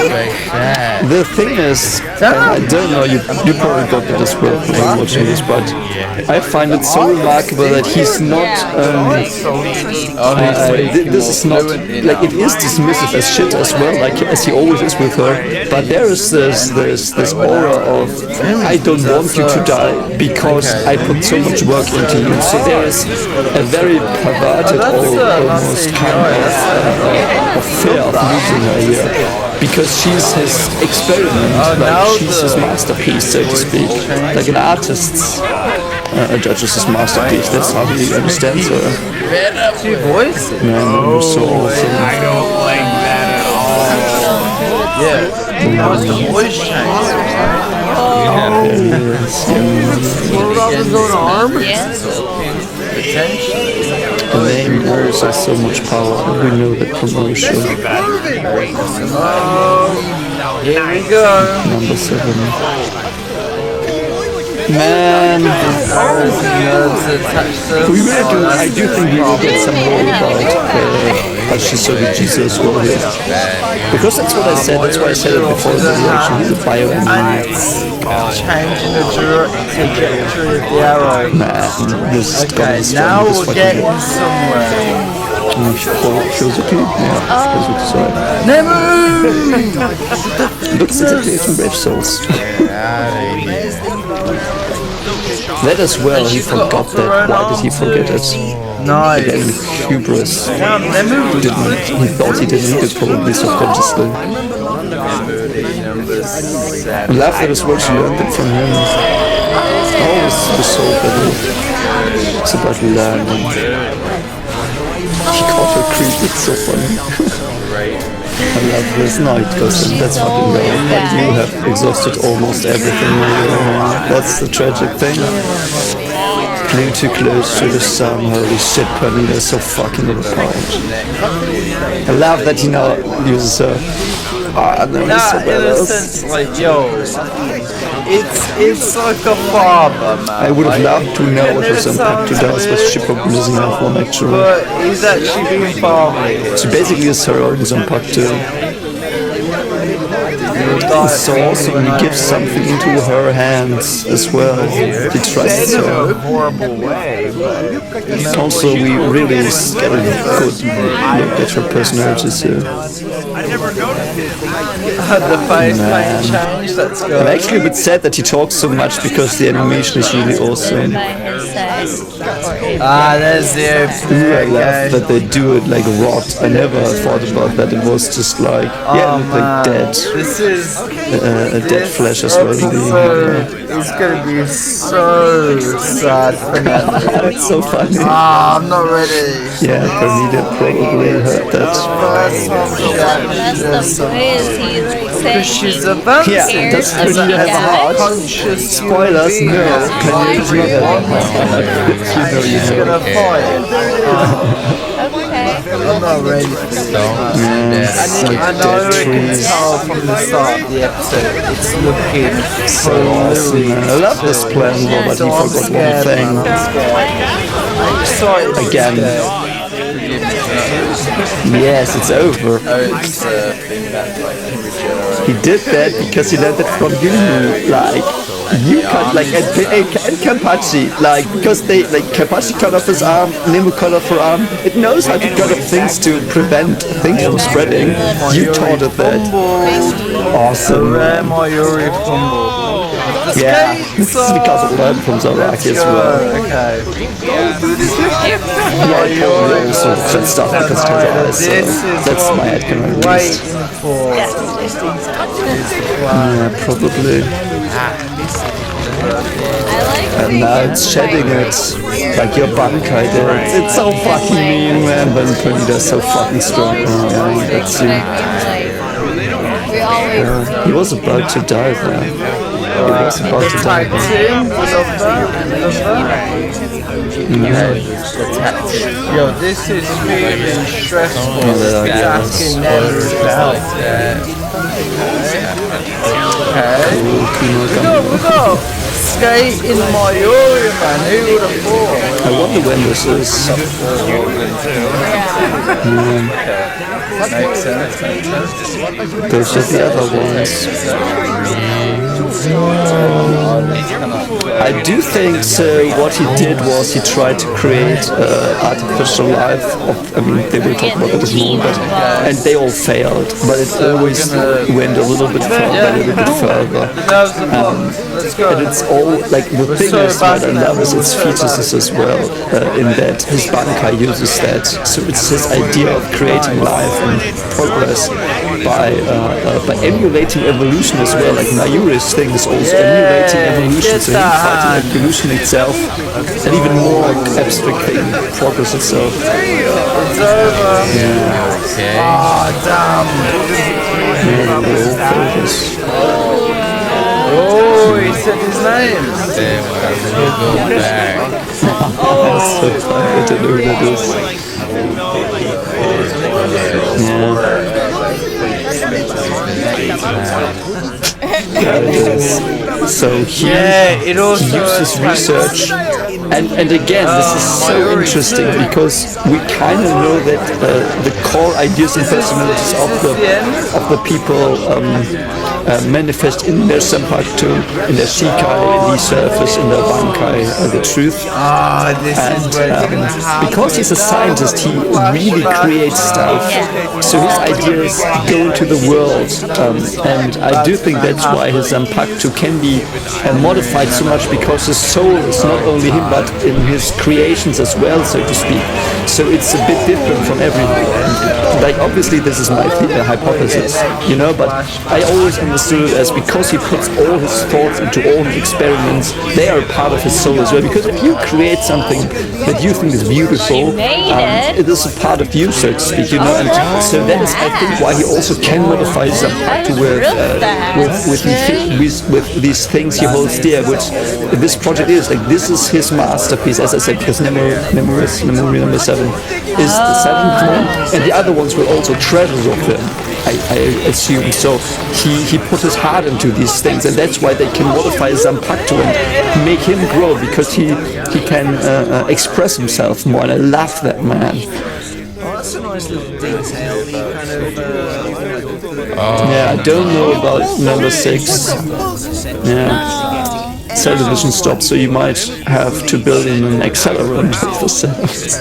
The thing is, I don't know, you probably got it as well from watching this, but I find it so remarkable that he's not, this is not, like, it is dismissive as shit as well, like, as he always is with her, but there is this aura of, I don't want you to die because I put so much work into you, so there is a very perverted or almost kind of fear of losing her here. Because she's his experiment, like she's his masterpiece, so to speak. Like an artist's judges his masterpiece, that's how he understands her. Two voices? Man, so awesome. I don't like that at all. Yeah. That was the voice change. What about his own arm? Potentially. And Nemu always has so much power, we know that from our show. Here we go. Number 7. Man, we will do. I do think we will get some more about Shisori Jesus well here. Because that's what I said. That's why I said it before the reaction. He's a bioengineer. Changing the trajectory of the arrow. Man, this is okay, now we're getting somewhere. Nemu! Looks exactly from Brave Souls. That as well, he forgot that. Why did he forget it? Nice. Again, hubris. He thought he didn't need it, probably subconsciously. I love that as well, she learned it from him. Always the soul battle. It's about learning. He caught her creep, it's so funny. I love this night, because that's fucking great. But you have exhausted almost everything. That's the tragic thing. Flew too close to the sun, holy shit, Pernita's so fucking overpowered. I love that he now uses her. In a sense, like, yo, it's like a father, man. I would have loved to know what his impact does, but she probably doesn't have one actually. But he's actually being fatherly. She basically is her own impact too. So also when he gives something into her hands as well, he trusts her. Horrible way, but also we really get a good look at her personalities here. The face paint change, that's good. I'm actually a bit sad that he talks so much because the animation is really awesome. There's the I love that they do it like rot. I never thought about that. It was just like, yeah, it looked like dead. This is a dead flesh as well. It's gonna be so sad for me. It's so funny. I'm not ready. Yeah, Pernita probably heard that. That's the way is he like saying She's a vampire. Yeah, does Pernita have a heart? Spoilers, no. Pernita does not have a heart. She's gonna fight. Okay. I'm not ready for this. I know it can tell from the start of the episode. It's looking so awesome. I love this plan, but he forgot one thing. I'm excited. Again. Yes, it's over. He did that because he learned it from you, like you cut like and Kenpachi, like because they like Kenpachi cut off his arm, Nemu cut off her arm. It knows how to cut off things to prevent things from spreading. You taught it that. Awesome. Yeah, this is because of learned from Zaraki as well. Okay. Yeah, he probably also said stuff because of his eyes, so that's my headcanon at least. Yeah, probably. And now it's shedding it, like your Bankai did. It's so fucking mean, man, but Pernita's so fucking strong. Yeah, that's him. He was about to die, man. He was about to die. Yo, this is really stressful. Asking Okay. We go. Skate in Mayuri, man. Who would have thought? I wonder when this is. Makes sense. Those are the other ones. I do think so. What he did was he tried to create artificial life. They will talk about it more, and they all failed. But it always went a little bit further. And it's all like the thing is what I love is its fetuses as well. In that his Bankai uses that, so it's his idea of creating life and progress by emulating evolution as well. Like Mayuri's thing is also emulating evolution, so he fights evolution itself, and even more abstract thing, progress itself. It's over. Yeah. Okay. Damn. Oh, he said his name. Damn, we'll go back. That's so funny. I don't know who that is. So he uses research, and again, this is so interesting because we kind of know that the core ideas and personalities of the people manifest in their Senpaku, in their Shikai, in the surface, in their Bankai, the truth. Because he's a scientist, he really creates stuff. So his ideas go into the world, and I do think that's why his Senpaku can be modified so much, because his soul is not only him but in his creations as well, so to speak. So it's a bit different from everyone. Like obviously this is my hypothesis, but I always understood it as because he puts all his thoughts into all his experiments, they are part of his soul as well. Because if you create something that you think is beautiful, it is a part of you, so to speak, and so that is, I think, why he also can modify Senpaku with these things he holds dear, which this project is. Like this is his masterpiece, as I said, because Nemu number 7 is the 7th one, and the other ones were also treasures of him, I assume. So he put his heart into these things, and that's why they can modify Senpaku and make him grow, because he can express himself more, and I love that man. That's a nice little detail. Yeah, I don't know about number 6. Yeah. Cell division stopped, so you might have to build in an accelerant of the cells.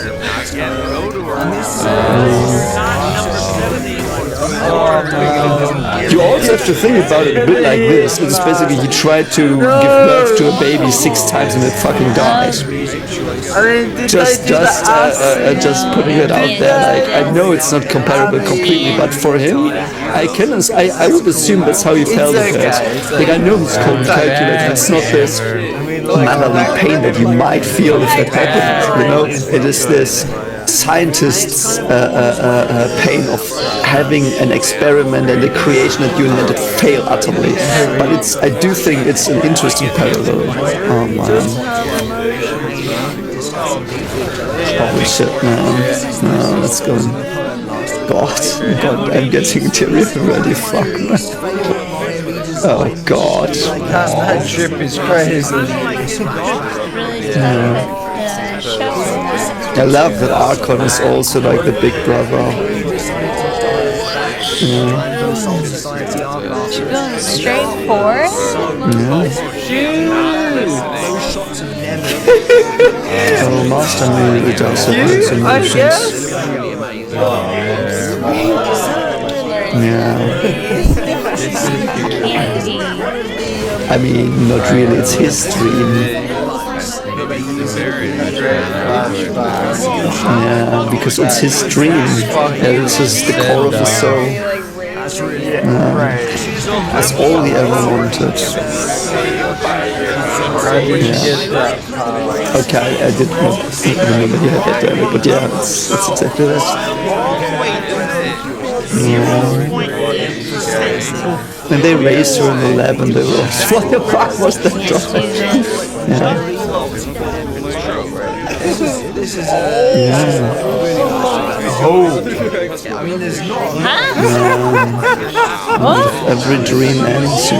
You also have to think about it a bit like this. It's basically he tried to give birth to a baby 6 times and it fucking died. Just putting it out there. Like, I know it's not comparable completely, but for him, I would assume that's how he felt with it. Like, I know it's cold calculated. It's not this motherly pain that you might feel if that happened. It is this scientist's pain of having an experiment and a creation that you invented fail utterly. But I do think it's an interesting parallel. Oh man. Holy shit, man. No, let's go. God, I'm getting teary already. Fuck, man. Oh God. That trip is crazy. Yeah. I love that Archon is also like the big brother. Yeah. Going straight forward? Oh, Master Nemu does have emotions. Yeah. I mean, not really, it's his dream. Yeah, because it's his dream. This is the core of the soul. That's all he ever wanted. Yeah. Okay, I did not remember he had that dialogue, but yeah, it's exactly that. Yeah. And they raised her in the lab and they were like, what the fuck was that drop? Yeah. Every dream ends.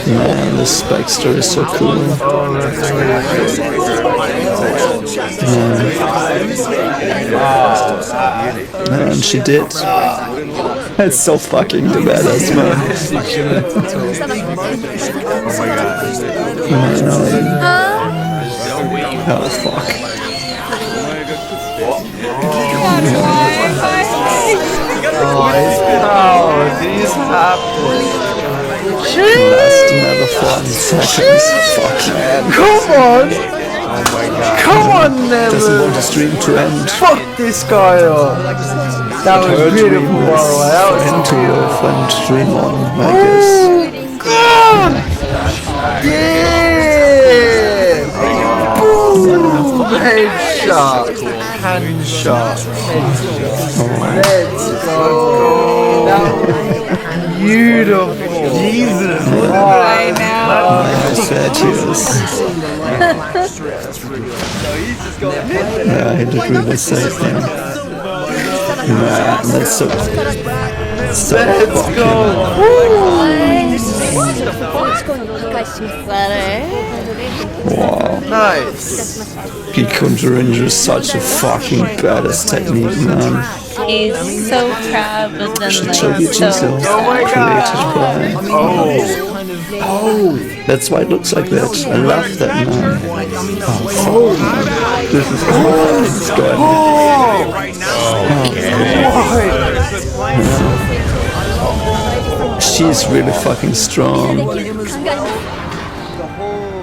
Man, this backstory is so cool. Man, she did. That's so fucking badass, man. Oh, fuck. These happen. Last another 40 seconds. Fuck. Come on! Come on, Doesn't Nemu! want the stream to end. Fuck this guy up! That was beautiful, by the way. That was End to earth and stream on, I guess. God! Yeah! Boom! Headshot! Handshot! Let's go! That was beautiful! Jesus! I know. Sad tears. Yeah, he did really sad, man. Man, that's so Let's fucking go! wow. Nice! Geek Ranger is such a fucking badass technique, man. He's so proud, but then Shogi like so. created by. Oh, that's why it looks like that. I love that, man. Oh, man. This is good. She's really fucking strong.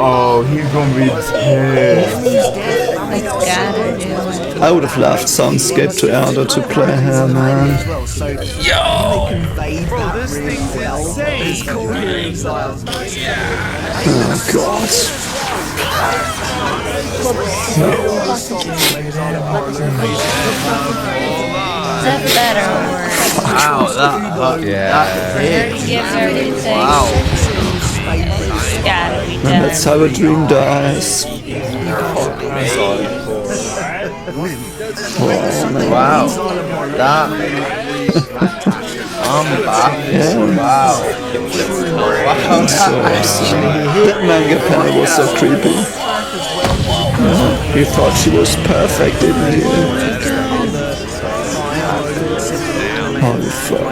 Oh, he's gonna be pissed. I would have loved Soundscape to Elder to play her, man. Oh god. Is that better or worse? Wow, that hit. Gives everything. Wow. It's gotta be And done. that's how a dream dies. Wow. That. I'm back. Yeah. Wow. Wow, That manga panel was so creepy. He thought she was perfect, didn't he? Holy fuck.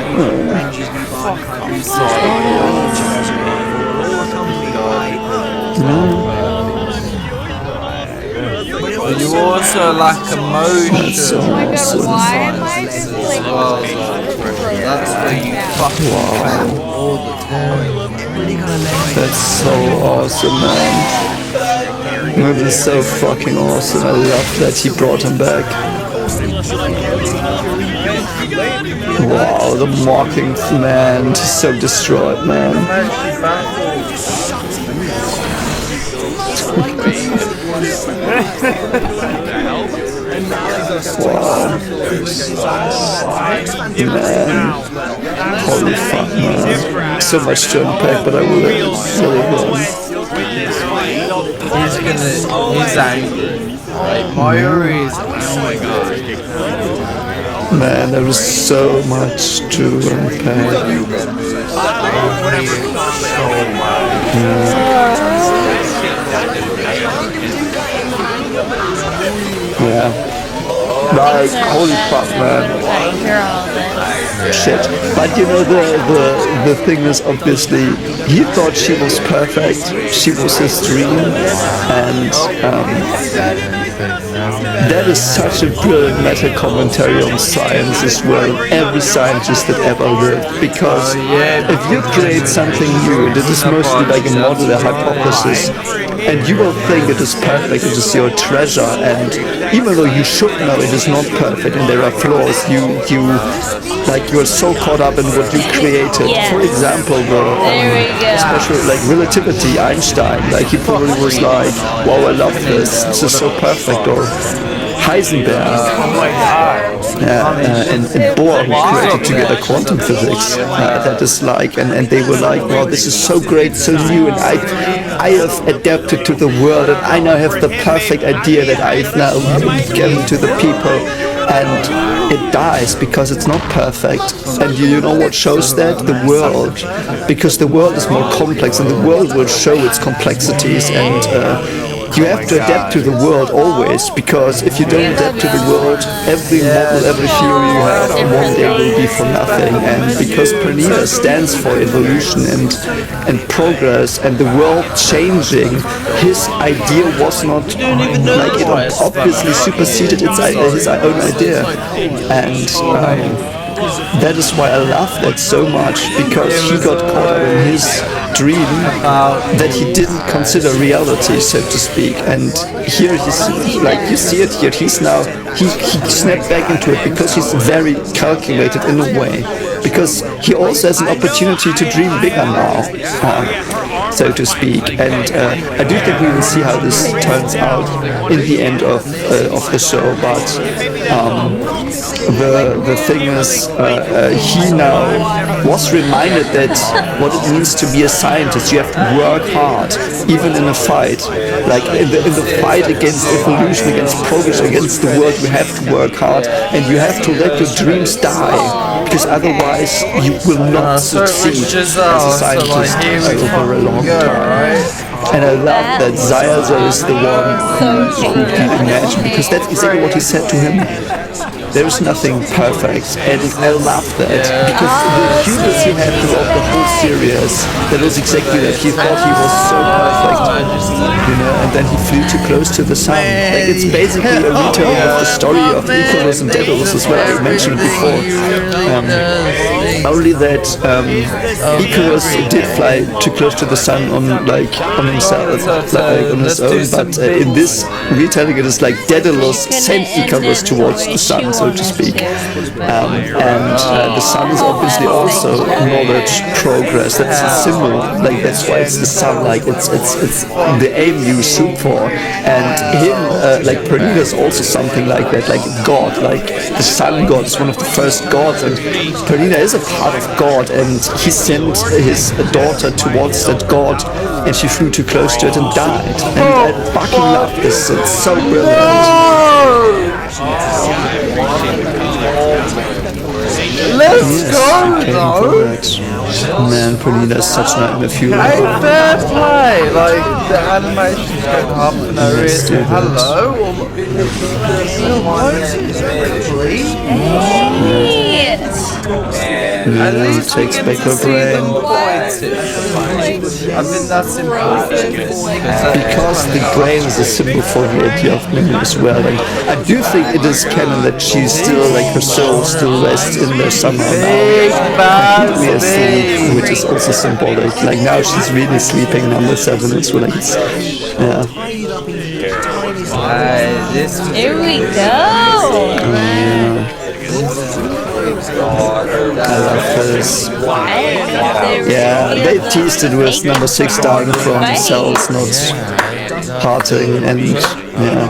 You also lack emotion. That's so awesome. Why am I just like That's where you fucking all the time. That's so awesome, man. That is so fucking awesome. I love that he brought him back. Wow, the mocking man, so destroyed, man. Wow. Man. Holy fuck, man. So much to unpack, but I will really He's angry. Like, Mayuri is angry. Man, there is so much to unpack. Yeah. Like, holy fuck, man. Shit. But you know, the thing is, obviously, he thought she was perfect. She was his dream. And that is such a brilliant meta commentary on science as well. Every scientist that ever lived. Because if you create something new, and it is mostly like a model, a hypothesis, and you will think it is perfect, it is your treasure, and even though you should know it is not perfect and there are flaws, you are so caught up in what you created. Yes. For example, especially like relativity, Einstein, like he probably was like, wow, I love this is so perfect, or Heisenberg, and Bohr, who created together quantum physics. That is like, and they were like, wow, this is so great, so new, and I have adapted to the world, and I now have the perfect idea that I've now given to the people. and it dies because it's not perfect. And you know what shows that? The world, because the world is more complex, and the world will show its complexities, and you have to adapt to the world always, because if you don't adapt to the world, every model, every theory you have one day will be for nothing. And because Pernida stands for evolution and progress and the world changing, his idea was not like, it obviously superseded his own idea. And that is why I love that so much, because he got caught up in his dream that he didn't consider reality, so to speak. And here he's like, you see it here, he snapped back into it because he's very calculated in a way, because he also has an opportunity to dream bigger now, so to speak. And I do think we will see how this turns out in the end of the show, but the thing is, he now was reminded that what it means to be a scientist, you have to work hard, even in a fight. Like in the fight against evolution, against progress, against the world, you have to work hard, and you have to let your dreams die, because otherwise you will not succeed as a scientist over a long time. And I love that Zayaza is the one who can imagine, because that's exactly what he said to him. There is nothing perfect, and I love that, because the hubris he had throughout the whole series, that was exactly that. He thought he was so perfect, and then he flew too close to the sun. Like, it's basically a retelling of the story of Icarus and Daedalus as well, I mentioned before. Only that Icarus did fly too close to the sun on himself, like on his own, but in this retelling it is like Daedalus sent Icarus towards the sun, so to speak. And the sun is obviously also knowledge, progress. That's a symbol. Like, that's why it's the sun. Like, it's the aim you shoot for. And him, like Pernida, is also something like that. Like God, like the sun god is one of the first gods, and Pernida is a part of God. And he sent his daughter towards that god, and she flew too close to it and died. And I fucking love this. It's so brilliant. Let's go, though! Man, Pernida is such an nightmare fuel. Hey, fair play! Like, the animation's going half an hour into hello? It takes back her brain. I think that's important. Because the brain is a symbol for the idea of Nemu as well. And I do think it is canon that she's still, like, her soul still rests in there somehow now. Completely asleep, which is also symbolic. Like, now she's really sleeping, number 7. It's really, yeah. Here we go. I love this. Yeah, they teased it with number 6 down from cells not parting, and yeah.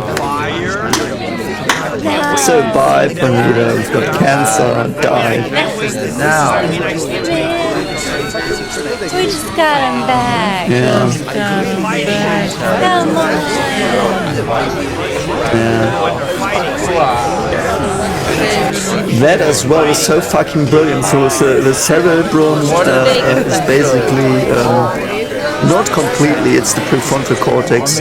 So bye, Pernida, we've got cancer, die. Now. We just got him back. Yeah. Come on. Yeah. That as well is so fucking brilliant. So the cerebrum is basically not completely, it's the prefrontal cortex,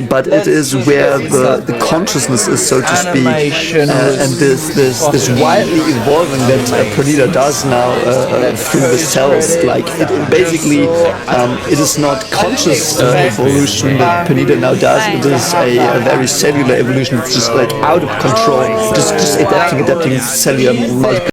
but it is where the consciousness is, so to speak, and this widely evolving that Pernida does now through the cells. Like, it basically, it is not conscious evolution that Pernida now does. It is a very cellular evolution. It's just like out of control, just adapting cellular multiplication.